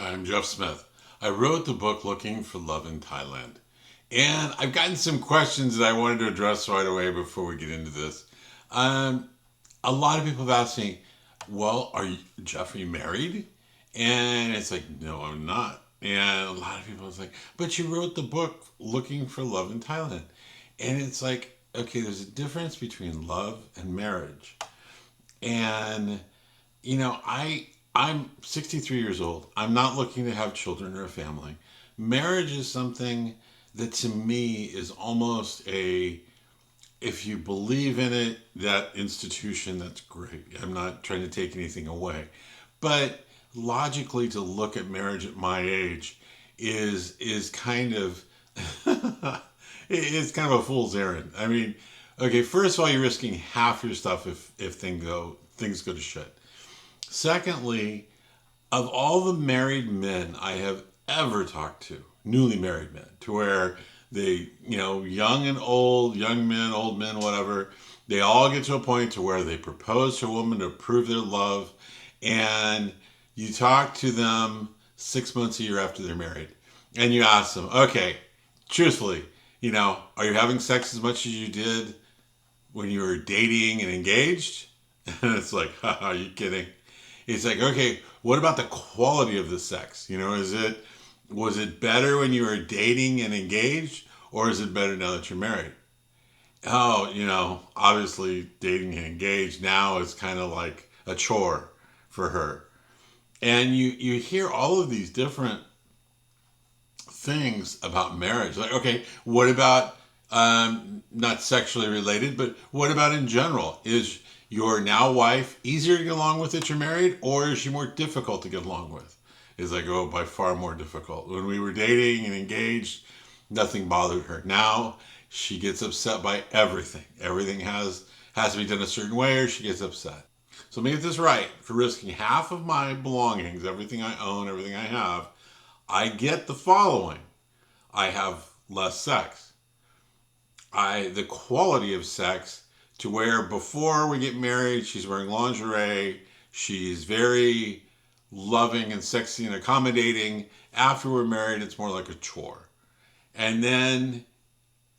I'm Jeff Smith. I wrote the book Looking for Love in Thailand. And I've gotten some questions that I wanted to address right away before we get into this. Um, a lot of people have asked me, well, Jeff, are you married? And it's like, no, I'm not. And a lot of people are like, but you wrote the book Looking for Love in Thailand. And it's like, okay, there's a difference between love and marriage. And I'm 63 years old. I'm not looking to have children or a family. Marriage is something that to me is almost a, if you believe in it, that institution, that's great. I'm not trying to take anything away. But logically to look at marriage at my age is kind of it's kind of a fool's errand. I mean, okay, first of all, you're risking half your stuff if things go to shit. Secondly, of all the married men I have ever talked to, newly married men, to where they, young and old, young men, old men, whatever, they all get to a point to where they propose to a woman to prove their love, and you talk to them 6 months, a year after they're married, and you ask them, okay, truthfully, are you having sex as much as you did when you were dating and engaged? And it's like, are you kidding? It's like, okay, what about the quality of the sex? Was it better when you were dating and engaged, or is it better now that you're married? Oh, obviously dating and engaged now is kind of like a chore for her. And you hear all of these different things about marriage. Like, okay, what about not sexually related, but what about in general? Is your now wife easier to get along with that you're married, or is she more difficult to get along with? Is like, oh, by far more difficult. When we were dating and engaged, nothing bothered her. Now she gets upset by everything. Everything has to be done a certain way, or she gets upset. So let me get this right. For risking half of my belongings, everything I own, everything I have, I get the following. I have less sex. The quality of sex, to where before we get married, she's wearing lingerie, she's very loving and sexy and accommodating. After we're married, it's more like a chore. And then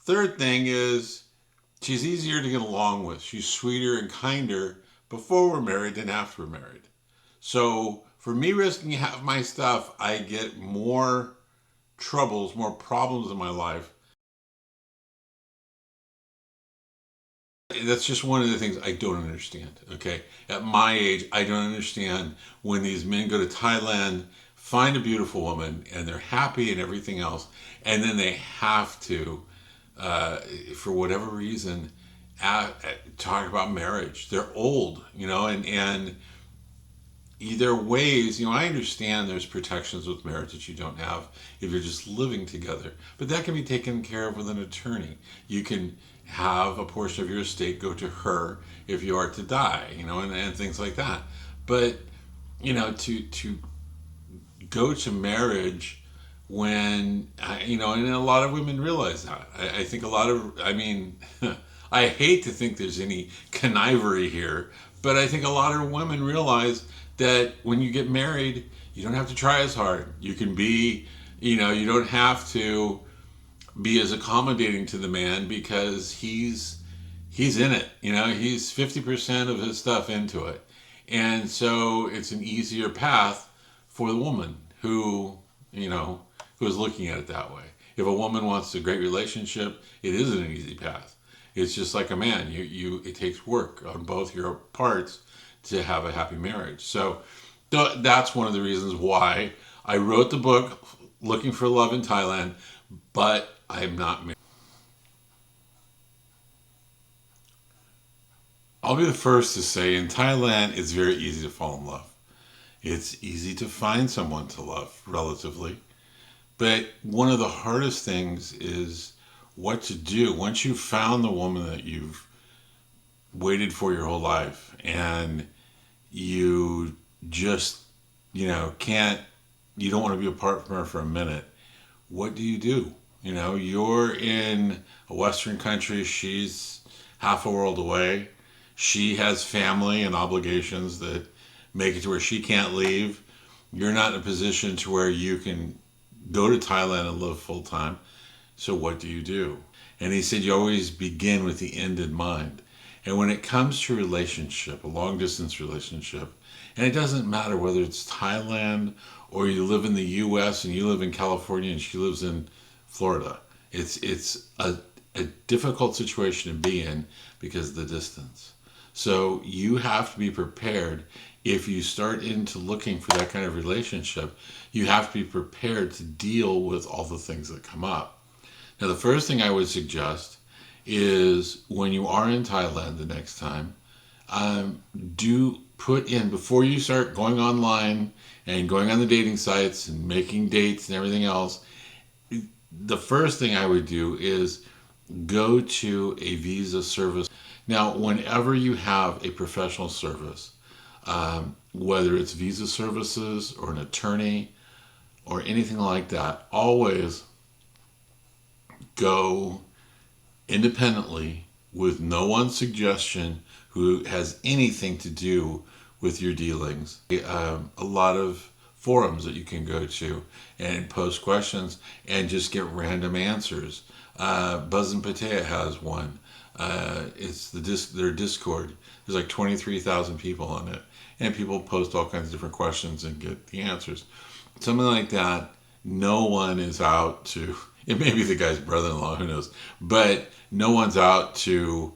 third thing is she's easier to get along with. She's sweeter and kinder before we're married than after we're married. So for me risking half my stuff, I get more troubles, more problems in my life. That's just one of the things I don't understand. Okay, at my age, I don't understand when these men go to Thailand, find a beautiful woman, and they're happy and everything else, and then they have to, uh, for whatever reason, talk about marriage. They're old, and there are ways, I understand there's protections with marriage that you don't have if you're just living together, but that can be taken care of with an attorney. You can have a portion of your estate go to her if you are to die, and things like that. But, to go to marriage when, and a lot of women realize that. I think a lot of, I mean, I hate to think there's any connivery here, but I think a lot of women realize that when you get married, you don't have to try as hard. You can be, you don't have to be as accommodating to the man because he's in it. He's 50% of his stuff into it. And so it's an easier path for the woman who is looking at it that way. If a woman wants a great relationship, it isn't an easy path. It's just like a man. It takes work on both your parts to have a happy marriage. So that's one of the reasons why I wrote the book Looking for Love in Thailand, but I'm not married. I'll be the first to say in Thailand, it's very easy to fall in love. It's easy to find someone to love, relatively. But one of the hardest things is what to do once you've found the woman that you've waited for your whole life, and you just, can't, you don't want to be apart from her for a minute. What do you do? You're in a Western country, she's half a world away. She has family and obligations that make it to where she can't leave. You're not in a position to where you can go to Thailand and live full time. So what do you do? And he said, you always begin with the end in mind. And when it comes to a relationship, a long distance relationship, and it doesn't matter whether it's Thailand or you live in the US and you live in California and she lives in Florida, it's a difficult situation to be in because of the distance. So you have to be prepared. If you start into looking for that kind of relationship, you have to be prepared to deal with all the things that come up. Now, the first thing I would suggest is when you are in Thailand the next time, do put in, before you start going online and going on the dating sites and making dates and everything else, the first thing I would do is go to a visa service. Now, whenever you have a professional service, whether it's visa services or an attorney or anything like that, always go independently with no one's suggestion who has anything to do with your dealings. A lot of forums that you can go to and post questions and just get random answers. Buzz and Patea has one. It's their Discord. There's like 23,000 people on it, and people post all kinds of different questions and get the answers. Something like that. No one is out to. It may be the guy's brother-in-law, who knows? But no one's out to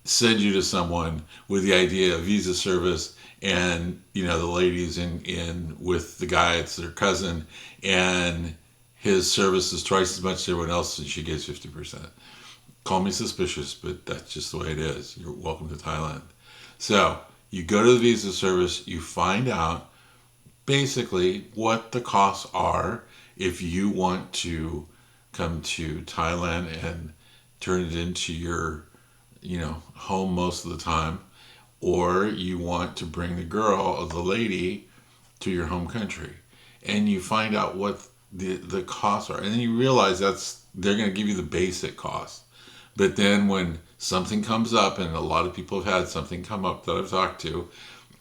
send you to someone with the idea of visa service, and the lady's in with the guy, it's their cousin, and his service is twice as much as everyone else, and she gets 50%. Call me suspicious, but that's just the way it is. You're welcome to Thailand. So you go to the visa service, you find out basically what the costs are if you want to come to Thailand and turn it into your home most of the time, or you want to bring the girl or the lady to your home country, and you find out what the costs are, and then you realize they're going to give you the basic cost. But then when something comes up, and a lot of people have had something come up that I've talked to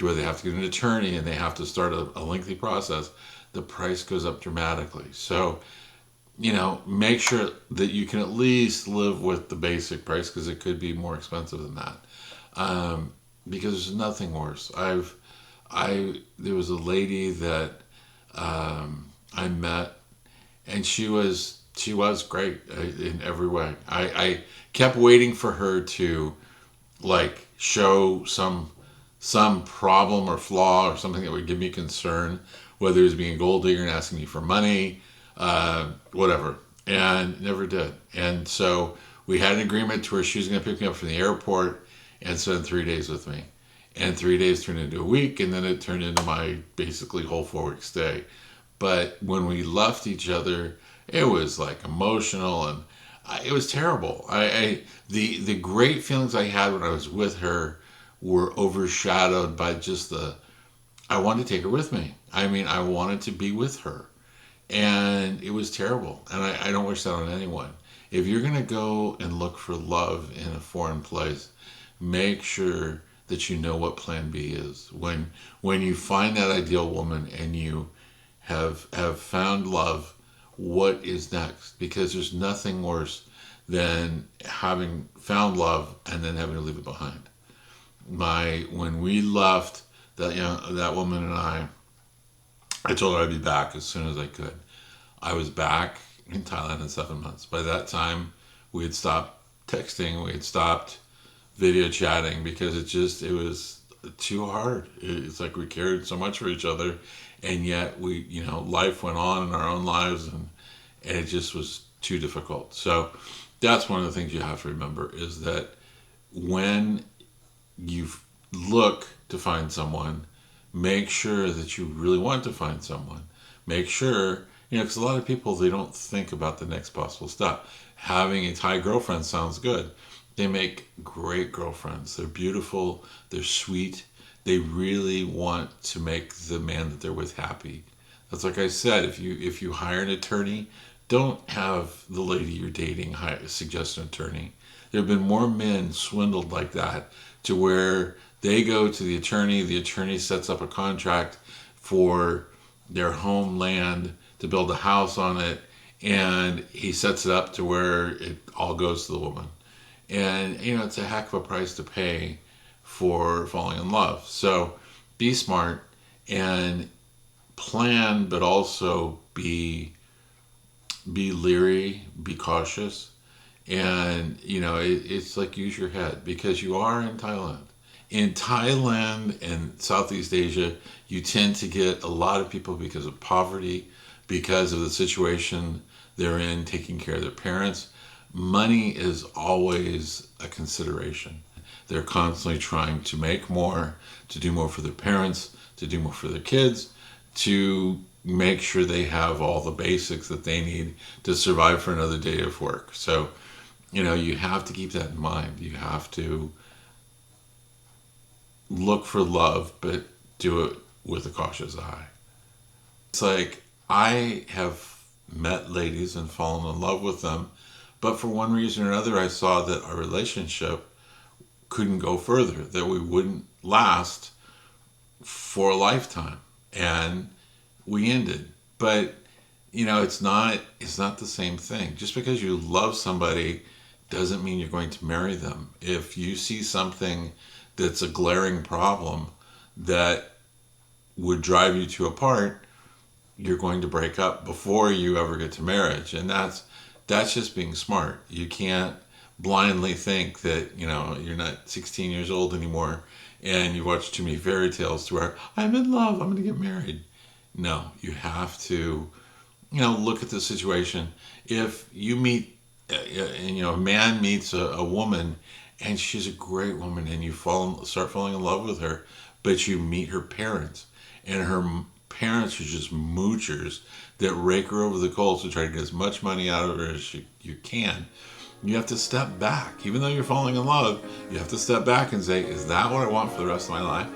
where they have to get an attorney and they have to start a lengthy process, the price goes up dramatically. So make sure that you can at least live with the basic price, because it could be more expensive than that. Because there's nothing worse. There was a lady that I met, and she was great in every way. I kept waiting for her to show some problem or flaw or something that would give me concern, whether it was being a gold digger and asking me for money, whatever, and never did. And so we had an agreement to where she was going to pick me up from the airport and spend 3 days with me. And 3 days turned into a week, and then it turned into my basically whole 4-week stay. But when we left each other, it was emotional, and it was terrible. The great feelings I had when I was with her were overshadowed by just I wanted to take her with me. I wanted to be with her. And it was terrible. And I don't wish that on anyone. If you're going to go and look for love in a foreign place, make sure that you know what plan B is. When you find that ideal woman and you have found love, what is next? Because there's nothing worse than having found love and then having to leave it behind. When we left, that woman and I told her I'd be back as soon as I could. I was back in Thailand in 7 months. By that time, we had stopped texting, we had stopped video chatting, because it was too hard. It's like we cared so much for each other, and yet life went on in our own lives, and it just was too difficult. So that's one of the things you have to remember, is that when you look to find someone, make sure that you really want to find someone. Make sure, because a lot of people, they don't think about the next possible step. Having a Thai girlfriend sounds good. They make great girlfriends. They're beautiful. They're sweet. They really want to make the man that they're with happy. That's like I said, if you hire an attorney, don't have the lady you're dating suggest an attorney. There have been more men swindled like that, to where they go to the attorney sets up a contract for their homeland to build a house on it, and he sets it up to where it all goes to the woman. And it's a heck of a price to pay for falling in love. So be smart and plan, but also be leery, be cautious, and it's like use your head because you are in Thailand. In Thailand and Southeast Asia, you tend to get a lot of people because of poverty, because of the situation they're in, taking care of their parents. Money is always a consideration. They're constantly trying to make more, to do more for their parents, to do more for their kids, to make sure they have all the basics that they need to survive for another day of work. So, you have to keep that in mind. You have to look for love, but do it with a cautious eye. It's like I have met ladies and fallen in love with them, but for one reason or another, I saw that our relationship couldn't go further, that we wouldn't last for a lifetime, and we ended. But it's not the same thing. Just because you love somebody doesn't mean you're going to marry them. If you see something that's a glaring problem that would drive you two apart, you're going to break up before you ever get to marriage. And that's just being smart. You can't blindly think that you're not 16 years old anymore and you watch too many fairy tales to where I'm in love, I'm going to get married. No, you have to look at the situation. If you meet a man meets a woman and she's a great woman and you start falling in love with her, but you meet her parents and her parents are just moochers that rake her over the coals to try to get as much money out of her as you can. You have to step back. Even though you're falling in love, you have to step back and say, is that what I want for the rest of my life?